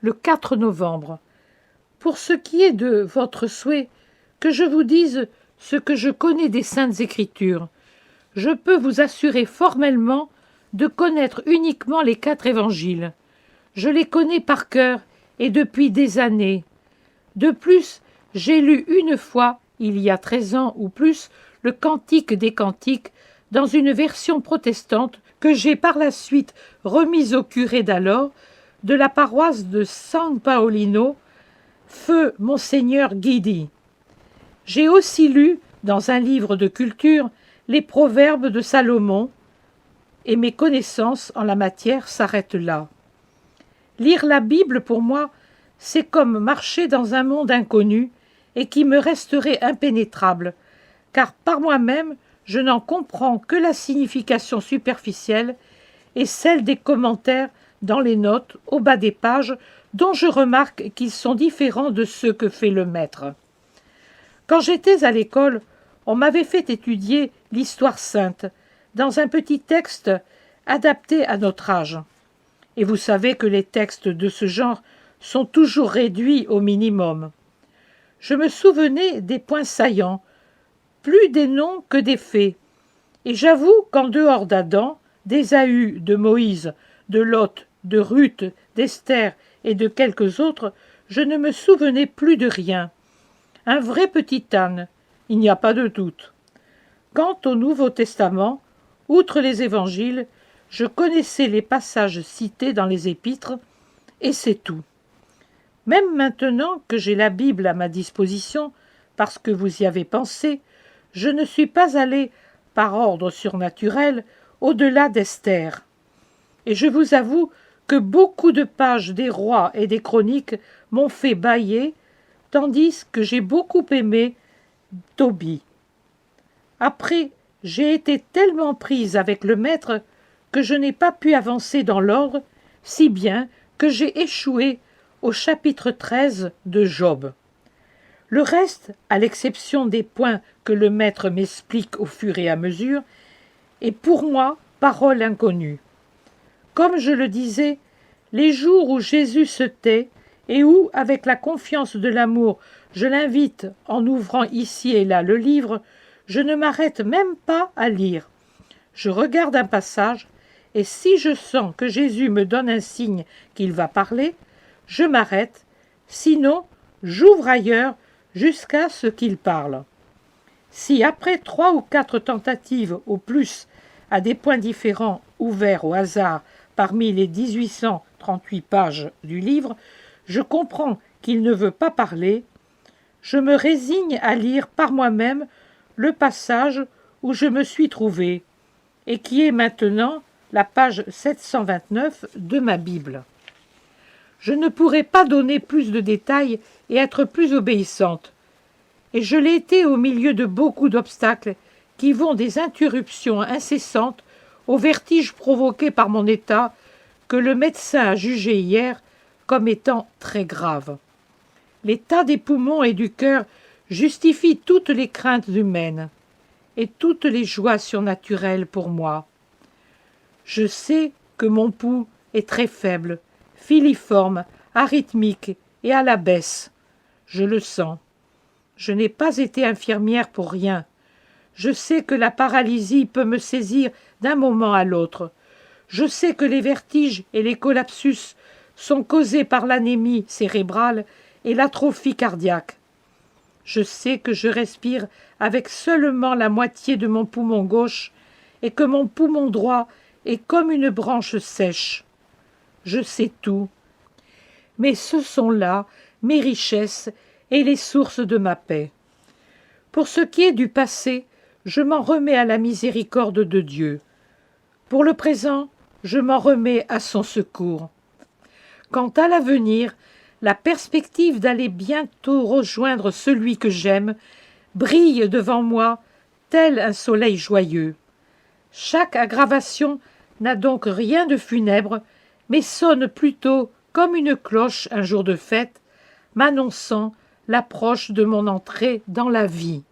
le 4 novembre. Pour ce qui est de votre souhait, que je vous dise ce que je connais des Saintes Écritures. Je peux vous assurer formellement de connaître uniquement les 4 évangiles. Je les connais par cœur et depuis des années. De plus, j'ai lu une fois, il y a 13 ans ou plus, le Cantique des Cantiques dans une version protestante que j'ai par la suite remise au curé d'alors de la paroisse de San Paolino, feu Monseigneur Guidi. J'ai aussi lu, dans un livre de culture, les proverbes de Salomon, et mes connaissances en la matière s'arrêtent là. Lire la Bible, pour moi, c'est comme marcher dans un monde inconnu et qui me resterait impénétrable, car par moi-même, je n'en comprends que la signification superficielle et celle des commentaires dans les notes, au bas des pages, dont je remarque qu'ils sont différents de ceux que fait le maître. Quand j'étais à l'école, on m'avait fait étudier l'histoire sainte, dans un petit texte adapté à notre âge. Et vous savez que les textes de ce genre sont toujours réduits au minimum. Je me souvenais des points saillants, plus des noms que des faits, et j'avoue qu'en dehors d'Adam, d'Ésaü, de Moïse, de Lot, de Ruth, d'Esther et de quelques autres, je ne me souvenais plus de rien. Un vrai petit âne, il n'y a pas de doute. Quant au Nouveau Testament, outre les évangiles, je connaissais les passages cités dans les épîtres, et c'est tout. Même maintenant que j'ai la Bible à ma disposition, parce que vous y avez pensé, je ne suis pas allé, par ordre surnaturel, au-delà d'Esther. Et je vous avoue que beaucoup de pages des rois et des chroniques m'ont fait bâiller, tandis que j'ai beaucoup aimé Tobie. Après, j'ai été tellement prise avec le maître que je n'ai pas pu avancer dans l'ordre, si bien que j'ai échoué au chapitre 13 de Job. Le reste, à l'exception des points que le maître m'explique au fur et à mesure, est pour moi parole inconnue. Comme je le disais, les jours où Jésus se tait et où, avec la confiance de l'amour, je l'invite, en ouvrant ici et là le livre, je ne m'arrête même pas à lire. Je regarde un passage, et si je sens que Jésus me donne un signe qu'il va parler, je m'arrête, sinon j'ouvre ailleurs jusqu'à ce qu'il parle. Si après 3 ou 4 tentatives au plus, à des points différents ouverts au hasard parmi les 1838 pages du livre, je comprends qu'il ne veut pas parler, je me résigne à lire par moi-même le passage où je me suis trouvé, et qui est maintenant la page 729 de ma Bible. Je ne pourrais pas donner plus de détails et être plus obéissante, et je l'ai été au milieu de beaucoup d'obstacles qui vont des interruptions incessantes au vertige provoqué par mon état que le médecin a jugé hier comme étant très grave. L'état des poumons et du cœur justifie toutes les craintes humaines et toutes les joies surnaturelles pour moi. Je sais que mon pouls est très faible, filiforme, arythmique et à la baisse. Je le sens. Je n'ai pas été infirmière pour rien. Je sais que la paralysie peut me saisir d'un moment à l'autre. Je sais que les vertiges et les collapsus sont causés par l'anémie cérébrale et l'atrophie cardiaque. Je sais que je respire avec seulement la moitié de mon poumon gauche et que mon poumon droit est comme une branche sèche. Je sais tout. Mais ce sont là mes richesses et les sources de ma paix. Pour ce qui est du passé, je m'en remets à la miséricorde de Dieu. Pour le présent, je m'en remets à son secours. Quant à l'avenir, la perspective d'aller bientôt rejoindre celui que j'aime brille devant moi tel un soleil joyeux. Chaque aggravation n'a donc rien de funèbre, mais sonne plutôt comme une cloche un jour de fête, m'annonçant l'approche de mon entrée dans la vie.